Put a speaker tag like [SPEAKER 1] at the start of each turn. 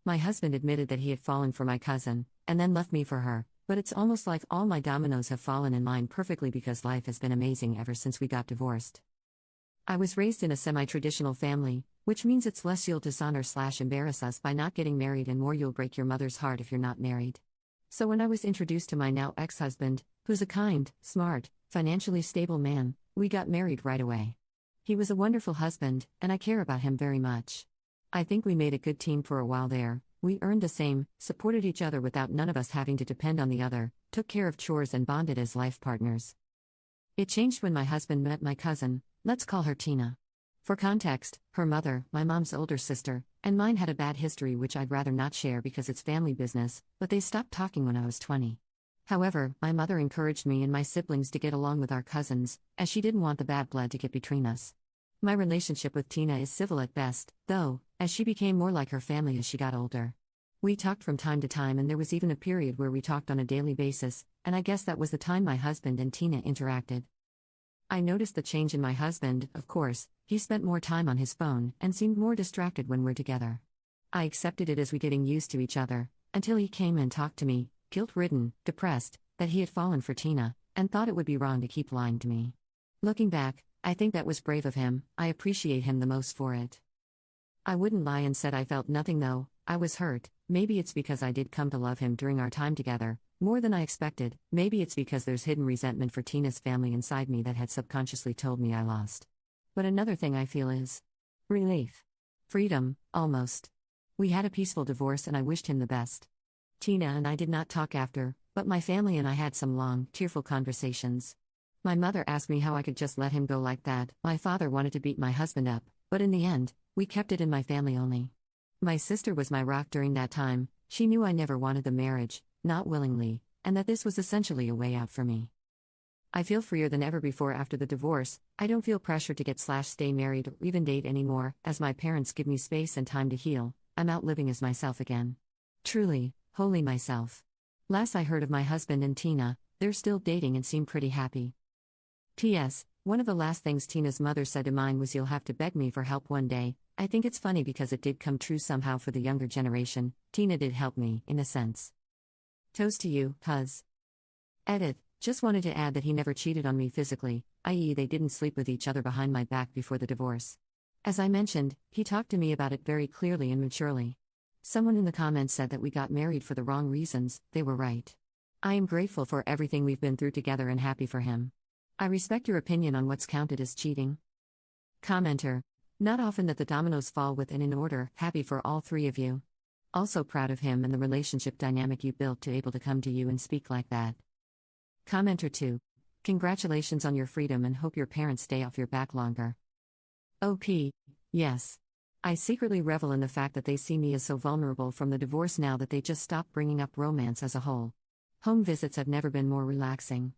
[SPEAKER 1] My husband admitted that he had fallen for my cousin, and then left me for her, but it's almost like all my dominoes have fallen in line perfectly because life has been amazing ever since we got divorced. I was raised in a semi-traditional family, which means it's less you'll dishonor/embarrass us by not getting married and more you'll break your mother's heart if you're not married. So when I was introduced to my now ex-husband, who's a kind, smart, financially stable man, we got married right away. He was a wonderful husband, and I care about him very much. I think we made a good team for a while there. We earned the same, supported each other without none of us having to depend on the other, took care of chores and bonded as life partners. It changed when my husband met my cousin, let's call her Tina. For context, her mother, my mom's older sister, and mine had a bad history which I'd rather not share because it's family business, but they stopped talking when I was 20. However, my mother encouraged me and my siblings to get along with our cousins, as she didn't want the bad blood to get between us. My relationship with Tina is civil at best, though, as she became more like her family as she got older. We talked from time to time, and there was even a period where we talked on a daily basis, and I guess that was the time my husband and Tina interacted. I noticed the change in my husband, of course. He spent more time on his phone and seemed more distracted when we're together. I accepted it as we getting used to each other, until he came and talked to me, guilt-ridden, depressed, that he had fallen for Tina, and thought it would be wrong to keep lying to me. Looking back, I think that was brave of him. I appreciate him the most for it. I wouldn't lie and said I felt nothing though. I was hurt. Maybe it's because I did come to love him during our time together, more than I expected. Maybe it's because there's hidden resentment for Tina's family inside me that had subconsciously told me I lost. But another thing I feel is relief. Freedom, almost. We had a peaceful divorce and I wished him the best. Tina and I did not talk after, but my family and I had some long, tearful conversations. My mother asked me how I could just let him go like that. My father wanted to beat my husband up, but in the end, we kept it in my family only. My sister was my rock during that time. She knew I never wanted the marriage, not willingly, and that this was essentially a way out for me. I feel freer than ever before after the divorce. I don't feel pressure to get/stay married or even date anymore, as my parents give me space and time to heal. I'm out living as myself again. Truly, wholly myself. Last I heard of my husband and Tina, they're still dating and seem pretty happy. P.S. One of the last things Tina's mother said to mine was, "You'll have to beg me for help one day." I think it's funny because it did come true somehow for the younger generation. Tina did help me, in a sense. Toast to you, cuz. Edit. Just wanted to add that he never cheated on me physically, i.e., they didn't sleep with each other behind my back before the divorce. As I mentioned, he talked to me about it very clearly and maturely. Someone in the comments said that we got married for the wrong reasons. They were right. I am grateful for everything we've been through together and happy for him. I respect your opinion on what's counted as cheating. Commenter. Not often that the dominoes fall with and in order. Happy for all three of you. Also proud of him and the relationship dynamic you built to able to come to you and speak like that. Commenter 2. Congratulations on your freedom and hope your parents stay off your back longer. OP. Yes. I secretly revel in the fact that they see me as so vulnerable from the divorce now that they just stopped bringing up romance as a whole. Home visits have never been more relaxing.